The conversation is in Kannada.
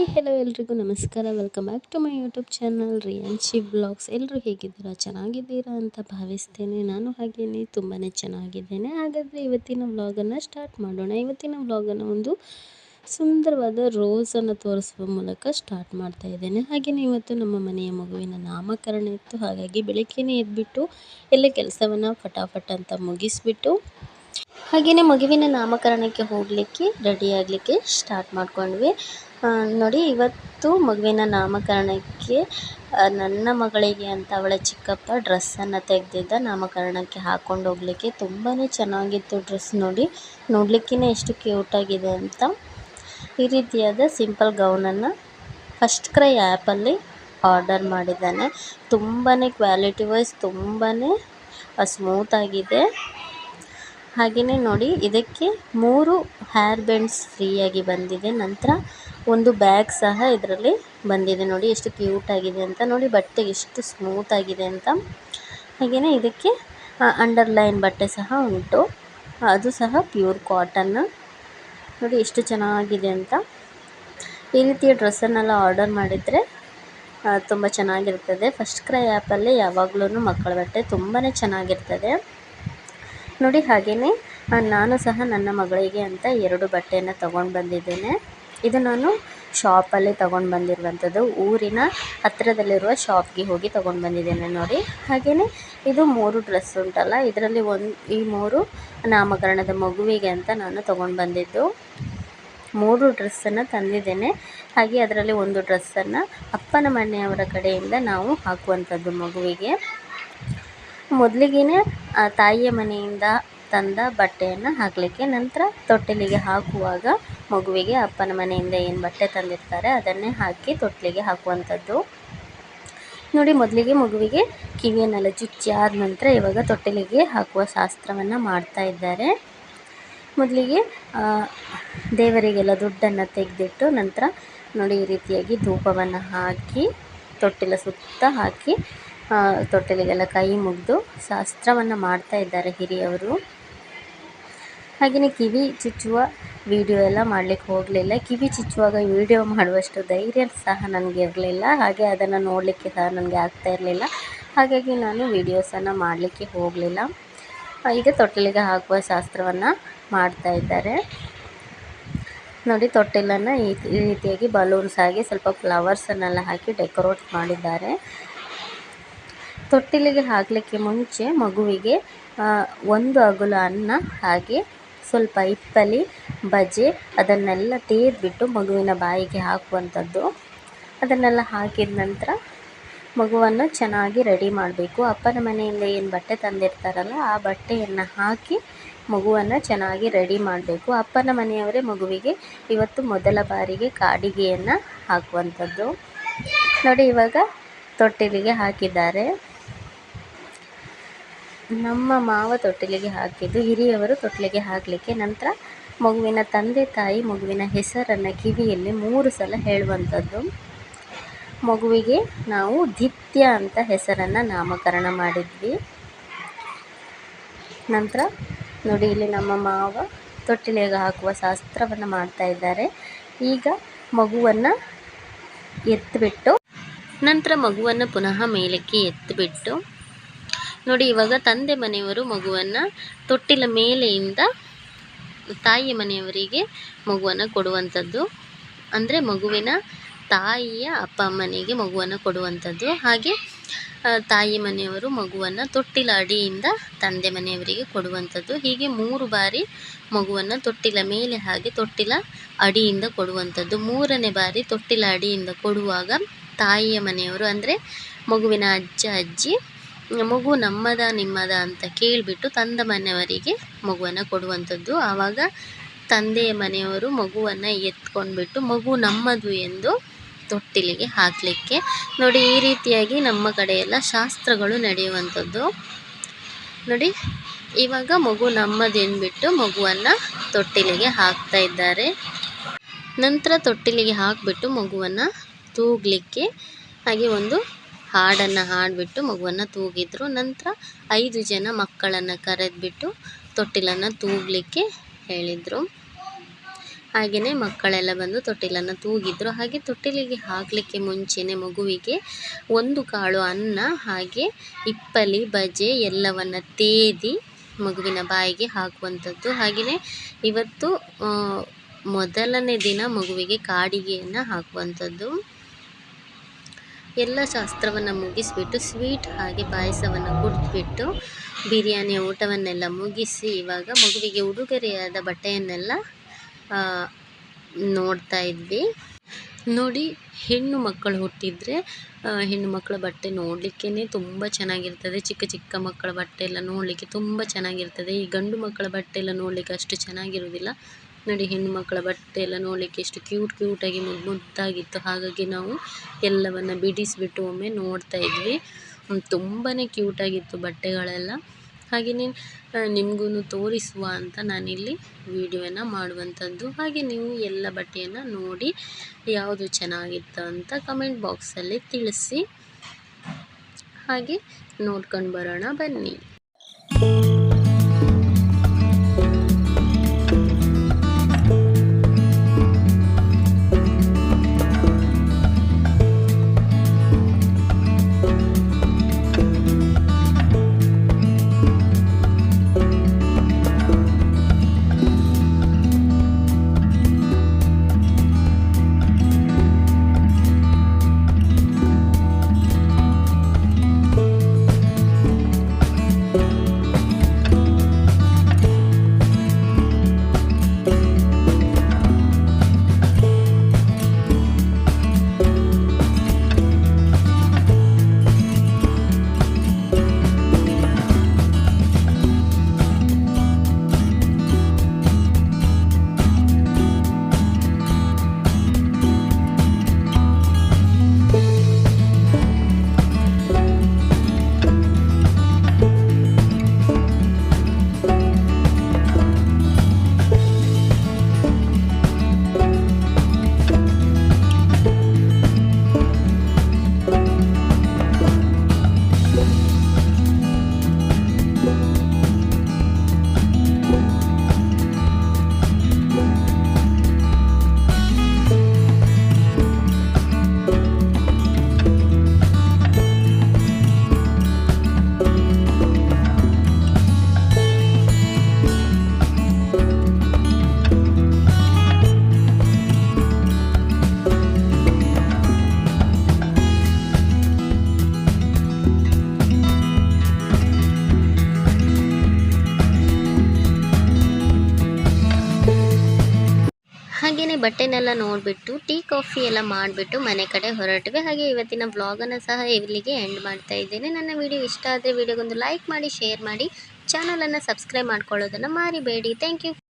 ಹಾಯ್ ಹೆಲೋ ಎಲ್ರಿಗೂ ನಮಸ್ಕಾರ. Welcome back to my YouTube channel Riyanshi blogs. ಎಲ್ಲರೂ ಹೇಗಿದ್ದೀರಾ? ಚೆನ್ನಾಗಿದ್ದೀರಾ ಅಂತ ಭಾವಿಸ್ತೇನೆ. ನಾನು ಹಾಗೇನೆ ತುಂಬಾ ಚೆನ್ನಾಗಿದ್ದೇನೆ. ಹಾಗಾದರೆ ಇವತ್ತಿನ ವ್ಲಾಗನ್ನು ಸ್ಟಾರ್ಟ್ ಮಾಡೋಣ. ಇವತ್ತಿನ ವ್ಲಾಗನ್ನು ಒಂದು ಸುಂದರವಾದ ರೋಸನ್ನು ತೋರಿಸುವ ಮೂಲಕ ಸ್ಟಾರ್ಟ್ ಮಾಡ್ತಾ ಇದ್ದೇನೆ. ಹಾಗೆಯೇ ಇವತ್ತು ನಮ್ಮ ಮನೆಯ ಮಗುವಿನ ನಾಮಕರಣ ಇತ್ತು. ಹಾಗಾಗಿ ಬೆಳಗ್ಗೆನೇ ಎದ್ಬಿಟ್ಟು ಎಲ್ಲ ಕೆಲಸವನ್ನು ಫಟಾಫಟ್ ಅಂತ ಮುಗಿಸ್ಬಿಟ್ಟು ಹಾಗೆಯೇ ಮಗುವಿನ ನಾಮಕರಣಕ್ಕೆ ಹೋಗಲಿಕ್ಕೆ ರೆಡಿ ಆಗಲಿಕ್ಕೆ ಸ್ಟಾರ್ಟ್ ಮಾಡ್ಕೊಂಡ್ವಿ. ನೋಡಿ, ಇವತ್ತು ಮಗುವಿನ ನಾಮಕರಣಕ್ಕೆ ನನ್ನ ಮಗಳಿಗೆ ಅಂತ ಅವಳ ಚಿಕ್ಕಪ್ಪ ಡ್ರೆಸ್ಸನ್ನು ತೆಗೆದಿದ್ದ ನಾಮಕರಣಕ್ಕೆ ಹಾಕ್ಕೊಂಡು ಹೋಗಲಿಕ್ಕೆ. ತುಂಬಾ ಚೆನ್ನಾಗಿತ್ತು ಡ್ರೆಸ್. ನೋಡಲಿಕ್ಕೇ ಎಷ್ಟು ಕ್ಯೂಟಾಗಿದೆ ಅಂತ. ಈ ರೀತಿಯಾದ ಸಿಂಪಲ್ ಗೌನನ್ನು ಫಸ್ಟ್ ಕ್ರೈ ಆ್ಯಪಲ್ಲಿ ಆರ್ಡರ್ ಮಾಡಿದ್ದಾನೆ. ತುಂಬಾ ಕ್ವಾಲಿಟಿ ವೈಸ್ ತುಂಬಾ ಸ್ಮೂತಾಗಿದೆ. ಹಾಗೆಯೇ ನೋಡಿ, ಇದಕ್ಕೆ 3 ಹೇರ್ ಬ್ಯಾಂಡ್ಸ್ ಫ್ರೀಯಾಗಿ ಬಂದಿದೆ. ನಂತರ ಒಂದು ಬ್ಯಾಗ್ ಸಹ ಇದರಲ್ಲಿ ಬಂದಿದೆ. ನೋಡಿ ಎಷ್ಟು ಕ್ಯೂಟಾಗಿದೆ ಅಂತ. ನೋಡಿ ಬಟ್ಟೆ ಎಷ್ಟು ಸ್ಮೂತಾಗಿದೆ ಅಂತ. ಹಾಗೆಯೇ ಇದಕ್ಕೆ ಅಂಡರ್ಲೈನ್ ಬಟ್ಟೆ ಸಹ ಉಂಟು, ಅದು ಸಹ ಪ್ಯೂರ್ ಕಾಟನ್ನು. ನೋಡಿ ಎಷ್ಟು ಚೆನ್ನಾಗಿದೆ ಅಂತ. ಈ ರೀತಿಯ ಡ್ರೆಸ್ಸನ್ನೆಲ್ಲ ಆರ್ಡರ್ ಮಾಡಿದರೆ ತುಂಬ ಚೆನ್ನಾಗಿರ್ತದೆ. ಫಸ್ಟ್ ಕ್ರೈ ಆ್ಯಪಲ್ಲಿ ಯಾವಾಗಲೂ ಮಕ್ಕಳ ಬಟ್ಟೆ ತುಂಬಾ ಚೆನ್ನಾಗಿರ್ತದೆ ನೋಡಿ. ಹಾಗೆಯೇ ನಾನು ಸಹ ನನ್ನ ಮಗಳಿಗೆ ಅಂತ 2 ಬಟ್ಟೆಯನ್ನು ತೊಗೊಂಡು ಬಂದಿದ್ದೇನೆ. ಇದು ನಾನು ಶಾಪಲ್ಲಿ ತೊಗೊಂಡು ಬಂದಿರುವಂಥದ್ದು. ಊರಿನ ಹತ್ತಿರದಲ್ಲಿರುವ ಶಾಪ್ಗೆ ಹೋಗಿ ತೊಗೊಂಡು ಬಂದಿದ್ದೇನೆ ನೋಡಿ. ಹಾಗೆಯೇ ಇದು 3 ಡ್ರೆಸ್ ಉಂಟಲ್ಲ, ಇದರಲ್ಲಿ ಈ 3 ನಾಮಕರಣದ ಮಗುವಿಗೆ ಅಂತ ನಾನು ತೊಗೊಂಡು ಬಂದಿದ್ದು. 3 ಡ್ರೆಸ್ಸನ್ನು ತಂದಿದ್ದೇನೆ. ಹಾಗೆ ಅದರಲ್ಲಿ ಒಂದು ಡ್ರೆಸ್ಸನ್ನು ಅಪ್ಪನ ಮನೆಯವರ ಕಡೆಯಿಂದ ನಾವು ಹಾಕುವಂಥದ್ದು ಮಗುವಿಗೆ. ಮೊದಲಿಗೆ ತಾಯಿಯ ಮನೆಯಿಂದ ತಂದ ಬಟ್ಟೆಯನ್ನು ಹಾಕಲಿಕ್ಕೆ, ನಂತರ ತೊಟ್ಟಿಲಿಗೆ ಹಾಕುವಾಗ ಮಗುವಿಗೆ ಅಪ್ಪನ ಮನೆಯಿಂದ ಏನು ಬಟ್ಟೆ ತಂದಿರ್ತಾರೆ ಅದನ್ನೇ ಹಾಕಿ ತೊಟ್ಟಿಲಿಗೆ ಹಾಕುವಂಥದ್ದು ನೋಡಿ. ಮೊದಲಿಗೆ ಮಗುವಿಗೆ ಕಿವಿಯನ್ನೆಲ್ಲ ಚುಚ್ಚಿ ಆದ ನಂತರ ಇವಾಗ ತೊಟ್ಟಿಲಿಗೆ ಹಾಕುವ ಶಾಸ್ತ್ರವನ್ನು ಮಾಡ್ತಾ ಇದ್ದಾರೆ. ಮೊದಲಿಗೆ ದೇವರಿಗೆಲ್ಲ ದುಡ್ಡನ್ನು ತೆಗೆದಿಟ್ಟು ನಂತರ ನೋಡಿ ಈ ರೀತಿಯಾಗಿ ಧೂಪವನ್ನು ಹಾಕಿ ತೊಟ್ಟಿಲ ಸುತ್ತ ಹಾಕಿ ತೊಟ್ಟಿಲಿಗೆಲ್ಲ ಕೈ ಮುಗಿದು ಶಾಸ್ತ್ರವನ್ನು ಮಾಡ್ತಾ ಇದ್ದಾರೆ ಹಿರಿಯವರು. ಹಾಗೆಯೇ ಕಿವಿ ಚುಚ್ಚುವ ವಿಡಿಯೋ ಎಲ್ಲ ಮಾಡಲಿಕ್ಕೆ ಹೋಗಲಿಲ್ಲ. ಕಿವಿ ಚುಚ್ಚುವಾಗ ವಿಡಿಯೋ ಮಾಡುವಷ್ಟು ಧೈರ್ಯ ಸಹ ನನಗೆ ಇರಲಿಲ್ಲ. ಹಾಗೆ ಅದನ್ನು ನೋಡಲಿಕ್ಕೆ ಸಹ ನನಗೆ ಆಗ್ತಾ ಇರಲಿಲ್ಲ. ಹಾಗಾಗಿ ನಾನು ವೀಡಿಯೋಸನ್ನು ಮಾಡಲಿಕ್ಕೆ ಹೋಗಲಿಲ್ಲ. ಈಗ ತೊಟ್ಟಿಲಿಗೆ ಹಾಕುವ ಶಾಸ್ತ್ರವನ್ನು ಮಾಡ್ತಾ ಇದ್ದಾರೆ ನೋಡಿ. ತೊಟ್ಟಿಲನ್ನು ಈ ರೀತಿಯಾಗಿ ಬಲೂನ್ಸ್ ಆಗಿ ಸ್ವಲ್ಪ ಫ್ಲವರ್ಸನ್ನೆಲ್ಲ ಹಾಕಿ ಡೆಕೋರೇಟ್ ಮಾಡಿದ್ದಾರೆ. ತೊಟ್ಟಿಲಿಗೆ ಹಾಕಲಿಕ್ಕೆ ಮುಂಚೆ ಮಗುವಿಗೆ 1 ಅಗುಲ ಅನ್ನ ಹಾಗೆ ಸ್ವಲ್ಪ ಇಪ್ಪಲಿ ಬಜೆ ಅದನ್ನೆಲ್ಲ ತೆಗೆದುಬಿಟ್ಟು ಮಗುವಿನ ಬಾಯಿಗೆ ಹಾಕುವಂಥದ್ದು. ಅದನ್ನೆಲ್ಲ ಹಾಕಿದ ನಂತರ ಮಗುವನ್ನು ಚೆನ್ನಾಗಿ ರೆಡಿ ಮಾಡಬೇಕು. ಅಪ್ಪನ ಮನೆಯಿಂದ ಏನು ಬಟ್ಟೆ ತಂದಿರ್ತಾರಲ್ಲ ಆ ಬಟ್ಟೆಯನ್ನು ಹಾಕಿ ಮಗುವನ್ನು ಚೆನ್ನಾಗಿ ರೆಡಿ ಮಾಡಬೇಕು. ಅಪ್ಪನ ಮನೆಯವರೇ ಮಗುವಿಗೆ ಇವತ್ತು ಮೊದಲ ಬಾರಿಗೆ ಕಾಡಿಗೆಯನ್ನು ಹಾಕುವಂಥದ್ದು ನೋಡಿ. ಇವಾಗ ತೊಟ್ಟಿಲಿಗೆ ಹಾಕಿದ್ದಾರೆ. ನಮ್ಮ ಮಾವ ತೊಟ್ಟಿಲಿಗೆ ಹಾಕಿದ್ದು, ಹಿರಿಯವರು ತೊಟ್ಟಿಲಿಗೆ ಹಾಕಲಿಕ್ಕೆ. ನಂತರ ಮಗುವಿನ ತಂದೆ ತಾಯಿ ಮಗುವಿನ ಹೆಸರನ್ನು ಕಿವಿಯಲ್ಲಿ 3 ಸಲ ಹೇಳುವಂಥದ್ದು. ಮಗುವಿಗೆ ನಾವು ದಿತ್ಯ ಅಂತ ಹೆಸರನ್ನು ನಾಮಕರಣ ಮಾಡಿದ್ವಿ. ನಂತರ ನೋಡಿ ಇಲ್ಲಿ ನಮ್ಮ ಮಾವ ತೊಟ್ಟಿಲಿಗೆ ಹಾಕುವ ಶಾಸ್ತ್ರವನ್ನು ಮಾಡ್ತಾ ಇದ್ದಾರೆ. ಈಗ ಮಗುವನ್ನು ಎತ್ತಿಬಿಟ್ಟು ನಂತರ ಮಗುವನ್ನು ಪುನಃ ಮೇಲಕ್ಕೆ ಎತ್ತಿಬಿಟ್ಟು ನೋಡಿ, ಇವಾಗ ತಂದೆ ಮನೆಯವರು ಮಗುವನ್ನು ತೊಟ್ಟಿಲ ಮೇಲೆಯಿಂದ ತಾಯಿಯ ಮನೆಯವರಿಗೆ ಮಗುವನ್ನು ಕೊಡುವಂಥದ್ದು. ಅಂದರೆ ಮಗುವಿನ ತಾಯಿಯ ಅಪ್ಪ ಅಮ್ಮನಿಗೆ ಮಗುವನ್ನು ಕೊಡುವಂಥದ್ದು. ಹಾಗೆ ತಾಯಿ ಮನೆಯವರು ಮಗುವನ್ನು ತೊಟ್ಟಿಲ ಅಡಿಯಿಂದ ತಂದೆ ಮನೆಯವರಿಗೆ ಕೊಡುವಂಥದ್ದು. ಹೀಗೆ 3 ಬಾರಿ ಮಗುವನ್ನು ತೊಟ್ಟಿಲ ಮೇಲೆ ಹಾಗೆ ತೊಟ್ಟಿಲ ಅಡಿಯಿಂದ ಕೊಡುವಂಥದ್ದು. 3ನೇ ಬಾರಿ ತೊಟ್ಟಿಲ ಅಡಿಯಿಂದ ಕೊಡುವಾಗ ತಾಯಿಯ ಮನೆಯವರು ಅಂದರೆ ಮಗುವಿನ ಅಜ್ಜ ಅಜ್ಜಿ ಮಗು ನಮ್ಮದ ನಿಮ್ಮದ ಅಂತ ಕೇಳಿಬಿಟ್ಟು ತಂದ ಮನೆಯವರಿಗೆ ಮಗುವನ್ನು ಕೊಡುವಂಥದ್ದು. ಆವಾಗ ತಂದೆಯ ಮನೆಯವರು ಮಗುವನ್ನು ಎತ್ಕೊಂಡ್ಬಿಟ್ಟು ಮಗು ನಮ್ಮದು ಎಂದು ತೊಟ್ಟಿಲಿಗೆ ಹಾಕಲಿಕ್ಕೆ ನೋಡಿ. ಈ ರೀತಿಯಾಗಿ ನಮ್ಮ ಕಡೆ ಎಲ್ಲ ಶಾಸ್ತ್ರಗಳು ನಡೆಯುವಂಥದ್ದು ನೋಡಿ. ಇವಾಗ ಮಗು ನಮ್ಮದು ಎಂದ್ಬಿಟ್ಟು ಮಗುವನ್ನು ತೊಟ್ಟಿಲಿಗೆ ಹಾಕ್ತಾ ಇದ್ದಾರೆ. ನಂತರ ತೊಟ್ಟಿಲಿಗೆ ಹಾಕಿಬಿಟ್ಟು ಮಗುವನ್ನು ತೂಗಲಿಕ್ಕೆ ಹಾಗೆ ಒಂದು ಹಾಡನ್ನು ಹಾಡಿಬಿಟ್ಟು ಮಗುವನ್ನು ತೂಗಿದ್ರು. ನಂತರ 5 ಜನ ಮಕ್ಕಳನ್ನು ಕರೆದುಬಿಟ್ಟು ತೊಟ್ಟಿಲನ್ನು ತೂಗಲಿಕ್ಕೆ ಹೇಳಿದರು. ಹಾಗೆಯೇ ಮಕ್ಕಳೆಲ್ಲ ಬಂದು ತೊಟ್ಟಿಲನ್ನು ತೂಗಿದ್ರು. ಹಾಗೆ ತೊಟ್ಟಿಲಿಗೆ ಹಾಕಲಿಕ್ಕೆ ಮುಂಚೆನೇ ಮಗುವಿಗೆ ಒಂದು ಕಾಳು ಅನ್ನ ಹಾಗೆ ಇಪ್ಪಲಿ ಬಜೆ ಎಲ್ಲವನ್ನು ತೇದಿ ಮಗುವಿನ ಬಾಯಿಗೆ ಹಾಕುವಂಥದ್ದು. ಹಾಗೆಯೇ ಇವತ್ತು ಮೊದಲನೇ ದಿನ ಮಗುವಿಗೆ ಕಾಡಿಗೆಯನ್ನು ಹಾಕುವಂಥದ್ದು. ಎಲ್ಲ ಶಾಸ್ತ್ರವನ್ನು ಮುಗಿಸಿಬಿಟ್ಟು ಸ್ವೀಟ್ ಹಾಗೆ ಪಾಯಸವನ್ನು ಕೊಟ್ಬಿಟ್ಟು ಬಿರಿಯಾನಿಯ ಊಟವನ್ನೆಲ್ಲ ಮುಗಿಸಿ ಇವಾಗ ಮಗುವಿಗೆ ಉಡುಗೊರೆಯಾದ ಬಟ್ಟೆಯನ್ನೆಲ್ಲ ನೋಡ್ತಾ ಇದ್ವಿ. ನೋಡಿ, ಹೆಣ್ಣು ಮಕ್ಕಳು ಹುಟ್ಟಿದರೆ ಹೆಣ್ಣು ಮಕ್ಕಳ ಬಟ್ಟೆ ನೋಡಲಿಕ್ಕೇ ತುಂಬ ಚೆನ್ನಾಗಿರ್ತದೆ. ಚಿಕ್ಕ ಚಿಕ್ಕ ಮಕ್ಕಳ ಬಟ್ಟೆ ಎಲ್ಲ ನೋಡಲಿಕ್ಕೆ ತುಂಬ ಚೆನ್ನಾಗಿರ್ತದೆ. ಈ ಗಂಡು ಮಕ್ಕಳ ಬಟ್ಟೆ ಎಲ್ಲ ನೋಡಲಿಕ್ಕೆ ಅಷ್ಟು ಚೆನ್ನಾಗಿರೋದಿಲ್ಲ. ನೋಡಿ, ಹೆಣ್ಣು ಮಕ್ಕಳ ಬಟ್ಟೆ ಎಲ್ಲ ನೋಡಲಿಕ್ಕೆ ಎಷ್ಟು ಕ್ಯೂಟಾಗಿ ಮುದ್ದಾಗಿತ್ತು. ಹಾಗಾಗಿ ನಾವು ಎಲ್ಲವನ್ನು ಬಿಡಿಸಿಬಿಟ್ಟು ಒಮ್ಮೆ ನೋಡ್ತಾ ಇದ್ವಿ. ತುಂಬಾ ಕ್ಯೂಟಾಗಿತ್ತು ಬಟ್ಟೆಗಳೆಲ್ಲ. ಹಾಗೆಯೇ ನಿಮಗೂ ತೋರಿಸುವ ಅಂತ ನಾನಿಲ್ಲಿ ವಿಡಿಯೋನ ಮಾಡುವಂಥದ್ದು. ಹಾಗೆ ನೀವು ಎಲ್ಲ ಬಟ್ಟೆಯನ್ನು ನೋಡಿ ಯಾವುದು ಚೆನ್ನಾಗಿತ್ತು ಅಂತ ಕಮೆಂಟ್ ಬಾಕ್ಸಲ್ಲಿ ತಿಳಿಸಿ. ಹಾಗೆ ನೋಡ್ಕೊಂಡು ಬರೋಣ ಬನ್ನಿ. ಹಾಗೆಯೇ ಬಟ್ಟೆನೆಲ್ಲ ನೋಡಿಬಿಟ್ಟು ಟೀ ಕಾಫಿ ಎಲ್ಲ ಮಾಡಿಬಿಟ್ಟು ಮನೆ ಕಡೆ ಹೊರಟ್ವಿ. ಹಾಗೆ ಇವತ್ತಿನ ವ್ಲಾಗನ್ನು ಸಹ ಇಲ್ಲಿಗೆ ಎಂಡ್ ಮಾಡ್ತಾ ಇದ್ದೇನೆ. ನನ್ನ ವಿಡಿಯೋ ಇಷ್ಟ ಆದರೆ ವಿಡಿಯೋಗೊಂದು ಲೈಕ್ ಮಾಡಿ, ಶೇರ್ ಮಾಡಿ, ಚಾನಲನ್ನು ಸಬ್ಸ್ಕ್ರೈಬ್ ಮಾಡ್ಕೊಳ್ಳೋದನ್ನು ಮರಿಬೇಡಿ. Thank you.